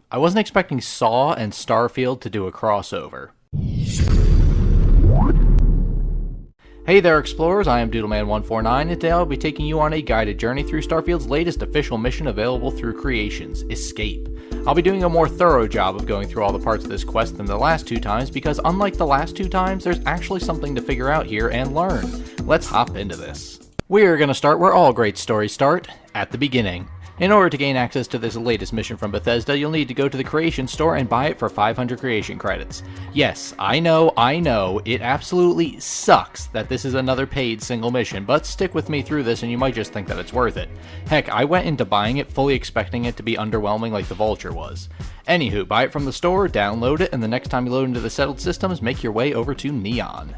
I wasn't expecting Saw and Starfield to do a crossover. Hey there explorers, I am Doodleman149 and today I'll be taking you on a guided journey through Starfield's latest official mission available through Creations, Escape. I'll be doing a more thorough job of going through all the parts of this quest than the last two times because unlike the last two times, there's actually something to figure out here and learn. Let's hop into this. We're going to start where all great stories start, at the beginning. In order to gain access to this latest mission from Bethesda, you'll need to go to the Creation Store and buy it for 500 creation credits. Yes, I know, it absolutely sucks that this is another paid single mission, but stick with me through this and you might just think that it's worth it. Heck, I went into buying it fully expecting it to be underwhelming like the Vulture was. Anywho, buy it from the store, download it, and the next time you load into the settled systems, make your way over to Neon.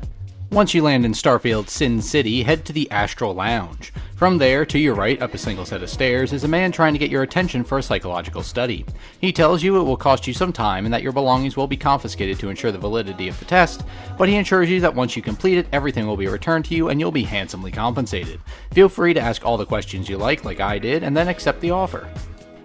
Once you land in Starfield's Sin City, head to the Astral Lounge. From there, to your right, up a single set of stairs, is a man trying to get your attention for a psychological study. He tells you it will cost you some time and that your belongings will be confiscated to ensure the validity of the test, but he assures you that once you complete it, everything will be returned to you and you'll be handsomely compensated. Feel free to ask all the questions you like I did, and then accept the offer.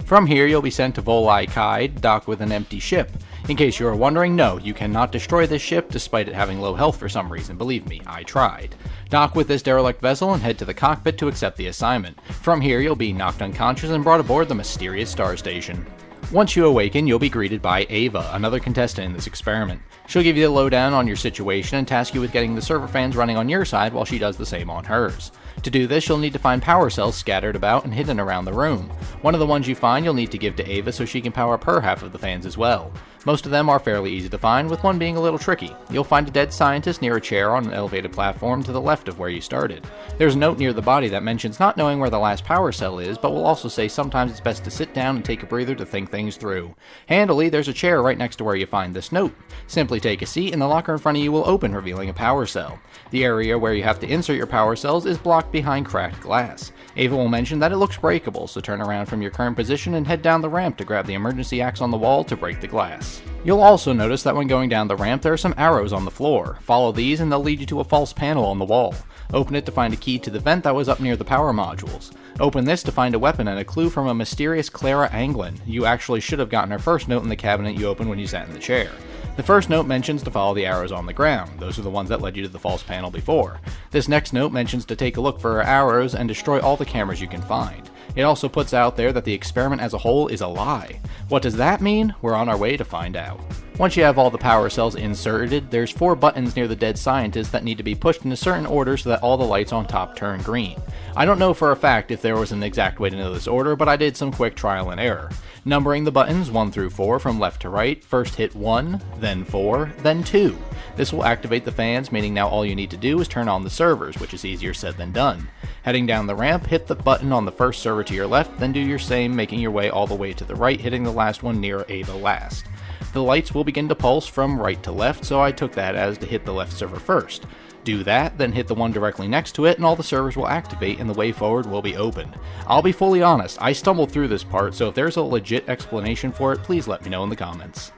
From here, you'll be sent to Volai Kai, dock with an empty ship. In case you are wondering, no, you cannot destroy this ship despite it having low health for some reason, believe me, I tried. Dock with this derelict vessel and head to the cockpit to accept the assignment. From here, you'll be knocked unconscious and brought aboard the mysterious star station. Once you awaken, you'll be greeted by Ava, another contestant in this experiment. She'll give you the lowdown on your situation and task you with getting the server fans running on your side while she does the same on hers. To do this, you'll need to find power cells scattered about and hidden around the room. One of the ones you find you'll need to give to Ava so she can power up her half of the fans as well. Most of them are fairly easy to find, with one being a little tricky. You'll find a dead scientist near a chair on an elevated platform to the left of where you started. There's a note near the body that mentions not knowing where the last power cell is, but will also say sometimes it's best to sit down and take a breather to think things through. Handily, there's a chair right next to where you find this note. Simply take a seat and the locker in front of you will open, revealing a power cell. The area where you have to insert your power cells is blocked behind cracked glass. Ava will mention that it looks breakable, so turn around from your current position and head down the ramp to grab the emergency axe on the wall to break the glass. You'll also notice that when going down the ramp there are some arrows on the floor. Follow these and they'll lead you to a false panel on the wall. Open it to find a key to the vent that was up near the power modules. Open this to find a weapon and a clue from a mysterious Clara Anglin. You actually should have gotten her first note in the cabinet you opened when you sat in the chair. The first note mentions to follow the arrows on the ground. Those are the ones that led you to the false panel before. This next note mentions to take a look for her arrows and destroy all the cameras you can find. It also puts out there that the experiment as a whole is a lie. What does that mean? We're on our way to find out. Once you have all the power cells inserted, there's 4 buttons near the dead scientist that need to be pushed in a certain order so that all the lights on top turn green. I don't know for a fact if there was an exact way to know this order, but I did some quick trial and error. Numbering the buttons 1 through 4 from left to right, first hit 1, then 4, then 2. This will activate the fans, meaning now all you need to do is turn on the servers, which is easier said than done. Heading down the ramp, hit the button on the first server to your left, then do your same, making your way all the way to the right, hitting the last one near Ava last. The lights will begin to pulse from right to left, so I took that as to hit the left server first. Do that, then hit the one directly next to it, and all the servers will activate and the way forward will be opened. I'll be fully honest, I stumbled through this part, so if there's a legit explanation for it, please let me know in the comments.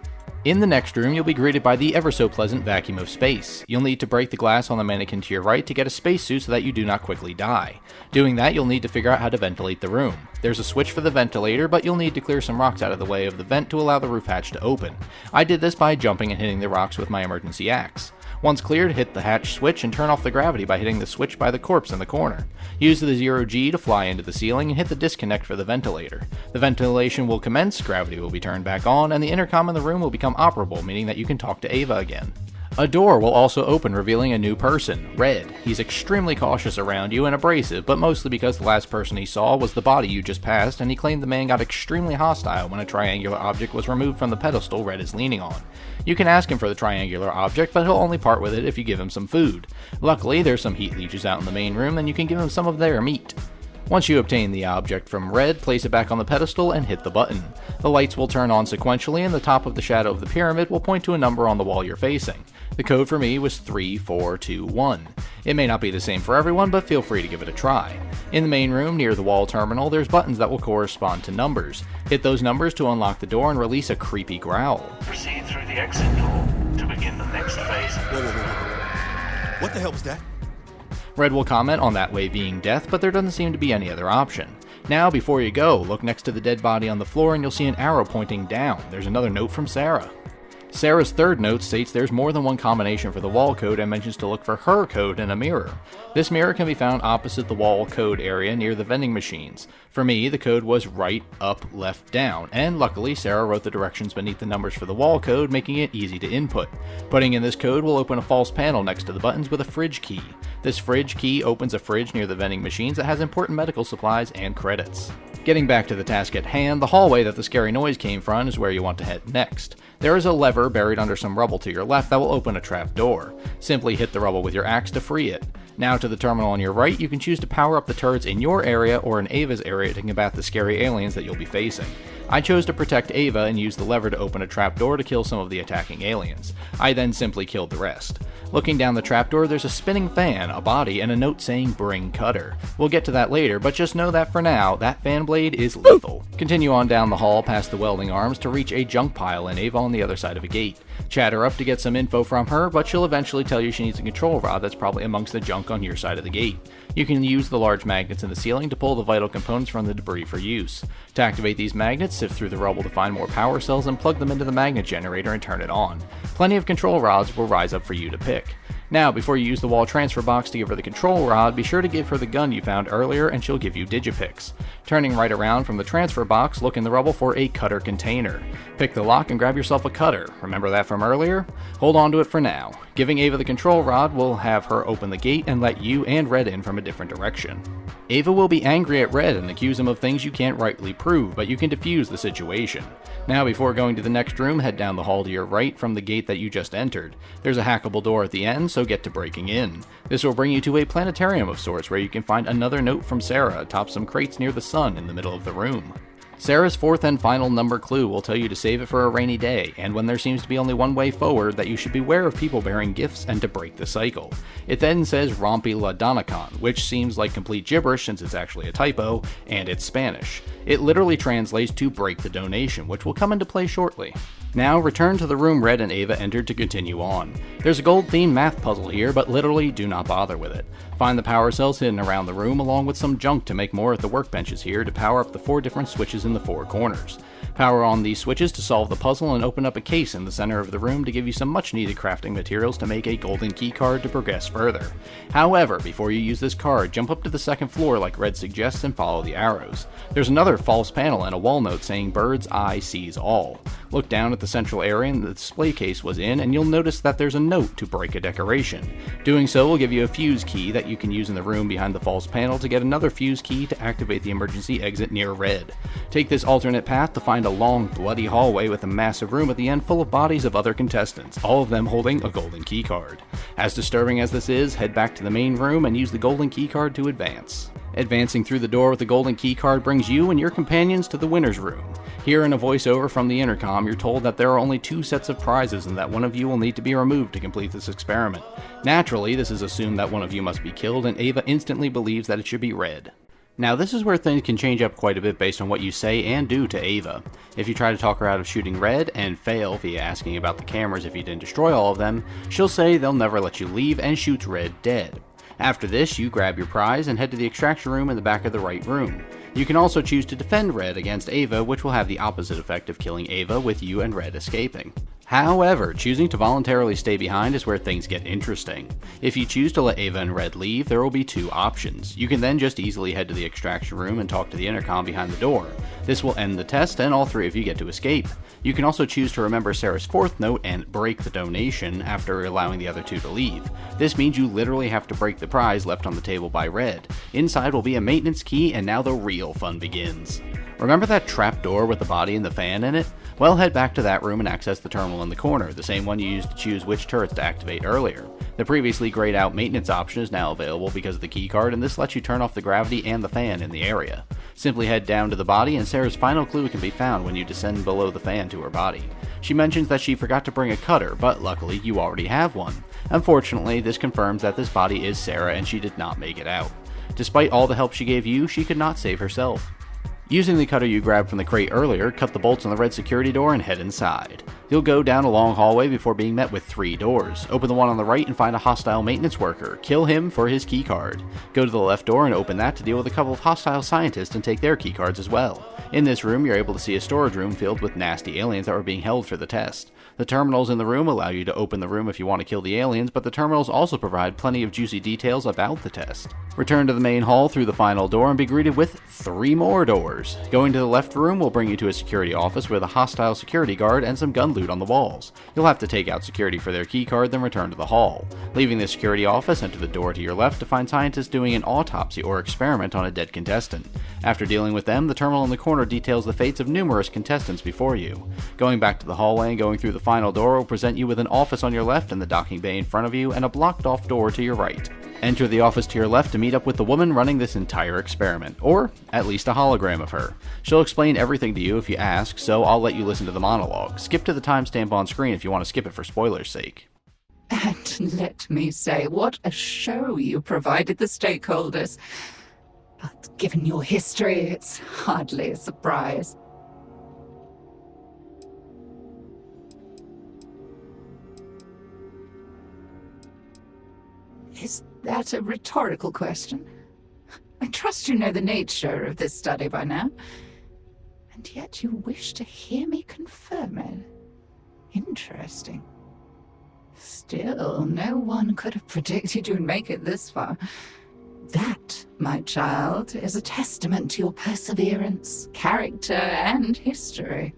In the next room, you'll be greeted by the ever-so-pleasant vacuum of space. You'll need to break the glass on the mannequin to your right to get a spacesuit so that you do not quickly die. Doing that, you'll need to figure out how to ventilate the room. There's a switch for the ventilator, but you'll need to clear some rocks out of the way of the vent to allow the roof hatch to open. I did this by jumping and hitting the rocks with my emergency axe. Once cleared, hit the hatch switch and turn off the gravity by hitting the switch by the corpse in the corner. Use the 0G to fly into the ceiling and hit the disconnect for the ventilator. The ventilation will commence, gravity will be turned back on, and the intercom in the room will become operable, meaning that you can talk to Ava again. A door will also open, revealing a new person, Red. He's extremely cautious around you and abrasive, but mostly because the last person he saw was the body you just passed, and he claimed the man got extremely hostile when a triangular object was removed from the pedestal Red is leaning on. You can ask him for the triangular object, but he'll only part with it if you give him some food. Luckily, there's some heat leeches out in the main room, and you can give him some of their meat. Once you obtain the object from Red, place it back on the pedestal and hit the button. The lights will turn on sequentially and the top of the shadow of the pyramid will point to a number on the wall you're facing. The code for me was 3421. It may not be the same for everyone, but feel free to give it a try. In the main room near the wall terminal, there's buttons that will correspond to numbers. Hit those numbers to unlock the door and release a creepy growl. Proceed through the exit door to begin the next phase. Whoa. What the hell was that? Red will comment on that way being death, but there doesn't seem to be any other option. Now, before you go, look next to the dead body on the floor and you'll see an arrow pointing down. There's another note from Sarah. Sarah's third note states there's more than one combination for the wall code and mentions to look for her code in a mirror. This mirror can be found opposite the wall code area near the vending machines. For me, the code was right, up, left, down, and luckily Sarah wrote the directions beneath the numbers for the wall code, making it easy to input. Putting in this code will open a false panel next to the buttons with a fridge key. This fridge key opens a fridge near the vending machines that has important medical supplies and credits. Getting back to the task at hand, the hallway that the scary noise came from is where you want to head next. There is a lever buried under some rubble to your left that will open a trap door. Simply hit the rubble with your axe to free it. Now to the terminal on your right, you can choose to power up the turrets in your area or in Ava's area to combat the scary aliens that you'll be facing. I chose to protect Ava and used the lever to open a trapdoor to kill some of the attacking aliens. I then simply killed the rest. Looking down the trapdoor, there's a spinning fan, a body, and a note saying bring cutter. We'll get to that later, but just know that for now, that fan blade is lethal. Continue on down the hall past the welding arms to reach a junk pile and Ava on the other side of a gate. Chat her up to get some info from her, but she'll eventually tell you she needs a control rod that's probably amongst the junk on your side of the gate. You can use the large magnets in the ceiling to pull the vital components from the debris for use. To activate these magnets, sift through the rubble to find more power cells and plug them into the magnet generator and turn it on. Plenty of control rods will rise up for you to pick. Now, before you use the wall transfer box to give her the control rod, be sure to give her the gun you found earlier and she'll give you digipicks. Turning right around from the transfer box, look in the rubble for a cutter container. Pick the lock and grab yourself a cutter. Remember that from earlier? Hold on to it for now. Giving Ava the control rod will have her open the gate and let you and Red in from a different direction. Ava will be angry at Red and accuse him of things you can't rightly prove, but you can defuse the situation. Now, before going to the next room, head down the hall to your right from the gate that you just entered. There's a hackable door at the end, so get to breaking in. This will bring you to a planetarium of sorts where you can find another note from Sarah atop some crates near the sun in the middle of the room. Sarah's fourth and final number clue will tell you to save it for a rainy day, and when there seems to be only one way forward, that you should beware of people bearing gifts and to break the cycle. It then says Rompi la Donacon, which seems like complete gibberish since it's actually a typo, and it's Spanish. It literally translates to break the donation, which will come into play shortly. Now, return to the room Red and Ava entered to continue on. There's a gold-themed math puzzle here, but literally do not bother with it. Find the power cells hidden around the room along with some junk to make more at the workbenches here to power up the 4 different switches in the 4 corners. Power on these switches to solve the puzzle and open up a case in the center of the room to give you some much needed crafting materials to make a golden key card to progress further. However, before you use this card, jump up to the second floor like Red suggests and follow the arrows. There's another false panel and a wall note saying bird's eye sees all. Look down at the central area the display case was in and you'll notice that there's a note to break a decoration. Doing so will give you a fuse key that you can use in the room behind the false panel to get another fuse key to activate the emergency exit near Red. Take this alternate path to find a long, bloody hallway with a massive room at the end full of bodies of other contestants, all of them holding a golden key card. As disturbing as this is, head back to the main room and use the golden key card to advance. Advancing through the door with the golden key card brings you and your companions to the winner's room. Here in a voiceover from the intercom, you're told that there are only 2 sets of prizes and that one of you will need to be removed to complete this experiment. Naturally, this is assumed that one of you must be killed, and Ava instantly believes that it should be Red. Now, this is where things can change up quite a bit based on what you say and do to Ava. If you try to talk her out of shooting Red and fail via asking about the cameras if you didn't destroy all of them, she'll say they'll never let you leave and shoots Red dead. After this, you grab your prize and head to the extraction room in the back of the right room. You can also choose to defend Red against Ava, which will have the opposite effect of killing Ava with you and Red escaping. However, choosing to voluntarily stay behind is where things get interesting. If you choose to let Ava and Red leave, there will be 2 options. You can then just easily head to the extraction room and talk to the intercom behind the door. This will end the test and all 3 of you get to escape. You can also choose to remember Sarah's 4th note and break the donation after allowing the other 2 to leave. This means you literally have to break the prize left on the table by Red. Inside will be a maintenance key, and now the real fun begins. Remember that trap door with the body and the fan in it? Well, head back to that room and access the terminal in the corner, the same one you used to choose which turrets to activate earlier. The previously grayed out maintenance option is now available because of the keycard, and this lets you turn off the gravity and the fan in the area. Simply head down to the body and Sarah's final clue can be found when you descend below the fan to her body. She mentions that she forgot to bring a cutter, but luckily you already have one. Unfortunately, this confirms that this body is Sarah and she did not make it out. Despite all the help she gave you, she could not save herself. Using the cutter you grabbed from the crate earlier, cut the bolts on the red security door and head inside. You'll go down a long hallway before being met with 3 doors. Open the one on the right and find a hostile maintenance worker. Kill him for his keycard. Go to the left door and open that to deal with a couple of hostile scientists and take their keycards as well. In this room, you're able to see a storage room filled with nasty aliens that were being held for the test. The terminals in the room allow you to open the room if you want to kill the aliens, but the terminals also provide plenty of juicy details about the test. Return to the main hall through the final door and be greeted with 3 more doors. Going to the left room will bring you to a security office with a hostile security guard and some gun loot on the walls. You'll have to take out security for their keycard, then return to the hall. Leaving the security office, enter the door to your left to find scientists doing an autopsy or experiment on a dead contestant. After dealing with them, the terminal in the corner details the fates of numerous contestants before you. Going back to the hallway and going through the final door will present you with an office on your left and the docking bay in front of you and a blocked off door to your right. Enter the office to your left to meet up with the woman running this entire experiment, or at least a hologram of her. She'll explain everything to you if you ask, so I'll let you listen to the monologue. Skip to the timestamp on screen if you want to skip it for spoilers' sake. And let me say, what a show you provided the stakeholders. But given your history, it's hardly a surprise. Is that a rhetorical question? I trust you know the nature of this study by now. And yet you wish to hear me confirm it. Interesting. Still, no one could have predicted you'd make it this far. That, my child, is a testament to your perseverance, character, and history.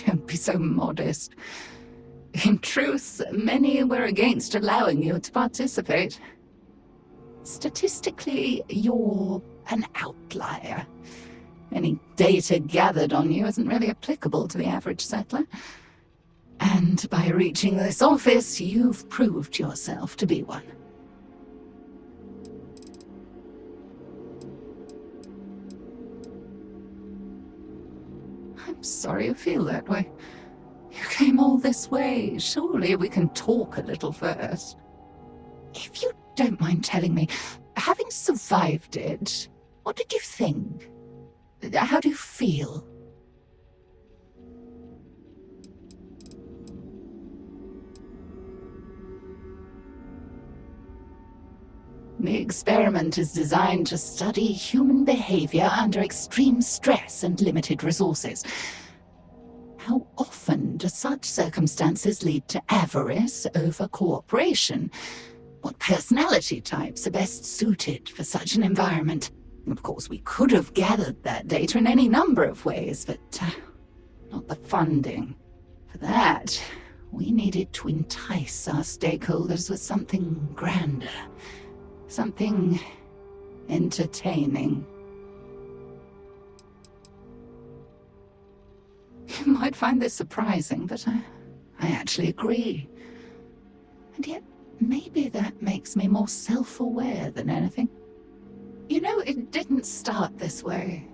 Don't be so modest. In truth, many were against allowing you to participate. Statistically, you're an outlier. Any data gathered on you isn't really applicable to the average settler. And by reaching this office, you've proved yourself to be one. I'm sorry you feel that way. You came all this way. Surely we can talk a little first. If you don't mind telling me, having survived it, what did you think? How do you feel? The experiment is designed to study human behavior under extreme stress and limited resources. How often do such circumstances lead to avarice over cooperation? What personality types are best suited for such an environment? Of course, we could have gathered that data in any number of ways, but not the funding. For that, we needed to entice our stakeholders with something grander. Something entertaining. You might find this surprising, but I actually agree. And yet, maybe that makes me more self-aware than anything. You know, it didn't start this way,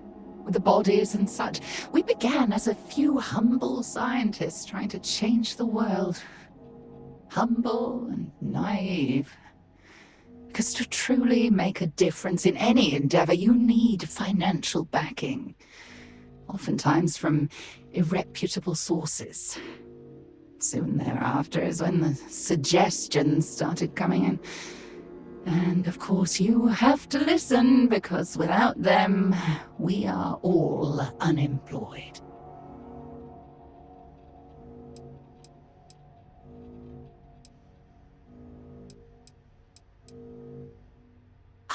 with the bodies and such. We began as a few humble scientists trying to change the world. Humble and naive. Because to truly make a difference in any endeavor, you need financial backing. Oftentimes from irreputable sources. Soon thereafter is when the suggestions started coming in. And of course you have to listen, because without them, we are all unemployed.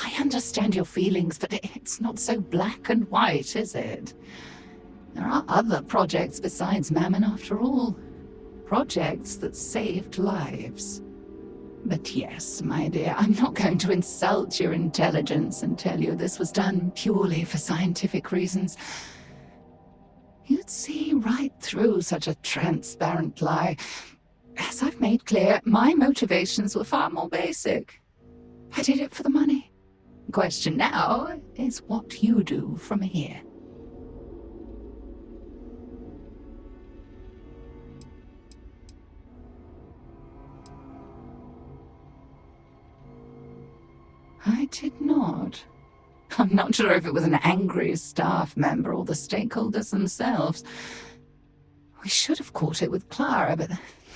I understand your feelings, but it's not so black and white, is it? There are other projects besides Mammon, after all. Projects that saved lives. But yes, my dear, I'm not going to insult your intelligence and tell you this was done purely for scientific reasons. You'd see right through such a transparent lie. as I've made clear, my motivations were far more basic. I did it for the money. The question now is what you do from here. I did not. I'm not sure if it was an angry staff member or the stakeholders themselves. We should have caught it with Clara, but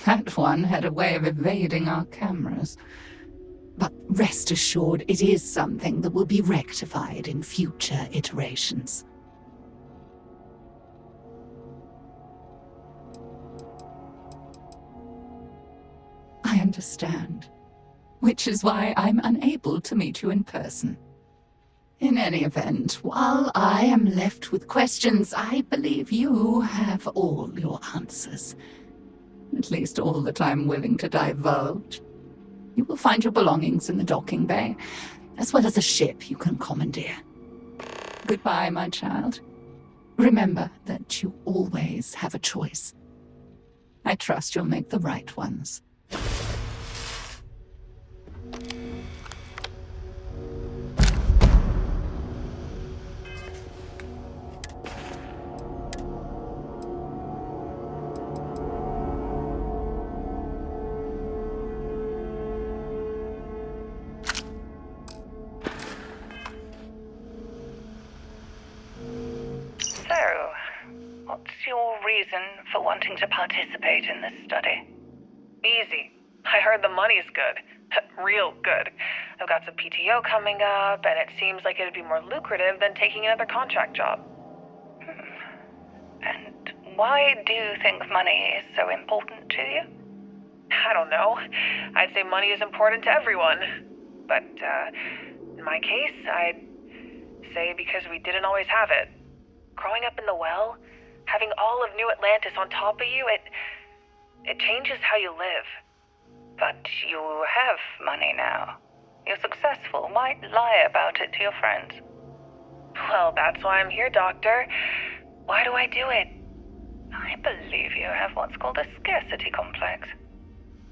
that one had a way of evading our cameras. But rest assured, it is something that will be rectified in future iterations. I understand, which is why I'm unable to meet you in person. In any event, while I am left with questions, I believe you have all your answers. At least all that I'm willing to divulge. You will find your belongings in the docking bay, as well as a ship you can commandeer. Goodbye, my child. Remember that you always have a choice. I trust you'll make the right ones. What's your reason for wanting to participate in this study? Easy. I heard the money's good. Real good. I've got some PTO coming up, and it seems like it'd be more lucrative than taking another contract job. And why do you think money is so important to you? I don't know. I'd say money is important to everyone. But, in my case, I'd say because we didn't always have it. Growing up in the well, having all of New Atlantis on top of you, it changes how you live. But you have money now. You're successful. Why lie about it to your friends? Well, that's why I'm here, Doctor. Why do I do it? I believe you have what's called a scarcity complex.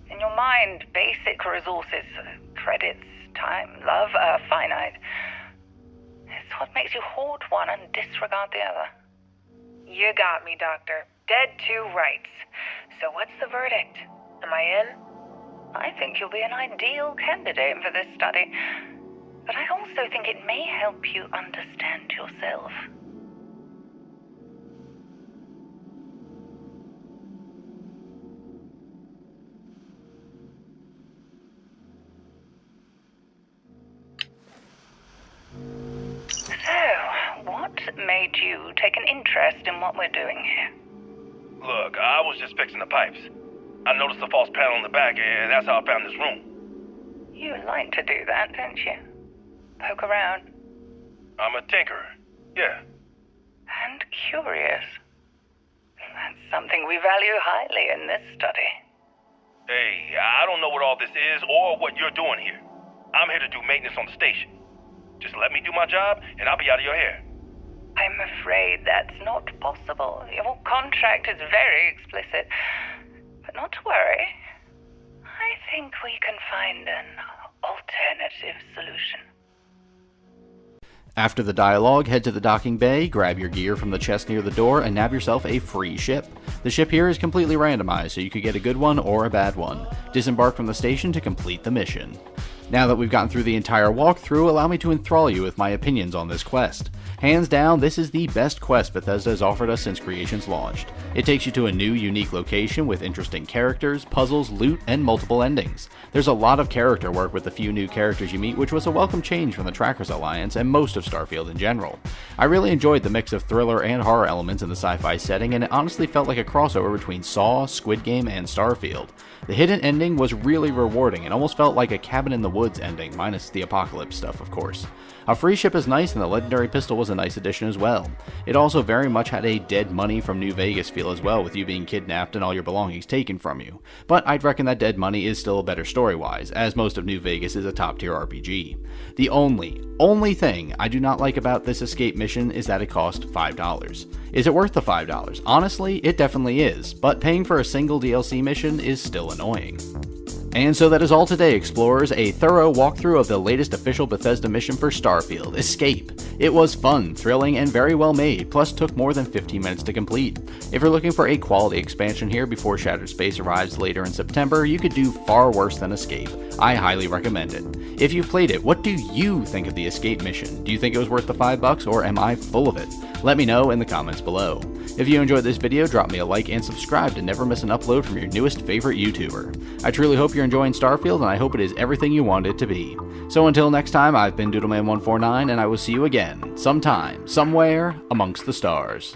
In your mind, basic resources, credits, time, love are finite. It's what makes you hoard one and disregard the other. You got me, Doctor. Dead to rights. So what's the verdict? Am I in? I think you'll be an ideal candidate for this study. But I also think it may help you understand yourself. So, what made you take an interest in what we're doing here? Look, I was just fixing the pipes. I noticed the false panel in the back, and that's how I found this room. You like to do that, don't you? Poke around. I'm a tinkerer, yeah. And curious. That's something we value highly in this study. Hey, I don't know what all this is or what you're doing here. I'm here to do maintenance on the station. Just let me do my job, and I'll be out of your hair. I'm afraid that's not possible. Your contract is very explicit. But not to worry. I think we can find an alternative solution. After the dialogue, head to the docking bay, grab your gear from the chest near the door, and nab yourself a free ship. The ship here is completely randomized, so you could get a good one or a bad one. Disembark from the station to complete the mission. Now that we've gotten through the entire walkthrough, allow me to enthrall you with my opinions on this quest. Hands down, this is the best quest Bethesda has offered us since Creations launched. It takes you to a new, unique location with interesting characters, puzzles, loot, and multiple endings. There's a lot of character work with the few new characters you meet, which was a welcome change from the Trackers Alliance and most of Starfield in general. I really enjoyed the mix of thriller and horror elements in the sci-fi setting, and it honestly felt like a crossover between Saw, Squid Game, and Starfield. The hidden ending was really rewarding and almost felt like a Cabin in the Woods ending, minus the apocalypse stuff, of course. A free ship is nice, and the legendary pistol was a nice addition as well. It also very much had a Dead Money from New Vegas feel feel as well with you being kidnapped and all your belongings taken from you, but I'd reckon that Dead Money is still better story-wise, as most of New Vegas is a top-tier RPG. The only thing I do not like about this escape mission is that it cost $5. Is it worth the $5? Honestly, it definitely is, but paying for a single DLC mission is still annoying. And so that is all today, Explorers, a thorough walkthrough of the latest official Bethesda mission for Starfield, Escape. It was fun, thrilling, and very well made, plus took more than 15 minutes to complete. If you're looking for a quality expansion here before Shattered Space arrives later in September, you could do far worse than Escape. I highly recommend it. If you've played it, what do you think of the Escape mission? Do you think it was worth the $5, or am I full of it? Let me know in the comments below. If you enjoyed this video, drop me a like and subscribe to never miss an upload from your newest favorite YouTuber. I truly hope you're enjoying Starfield, and I hope it is everything you want it to be. So until next time, I've been Doodleman149, and I will see you again, sometime, somewhere, amongst the stars.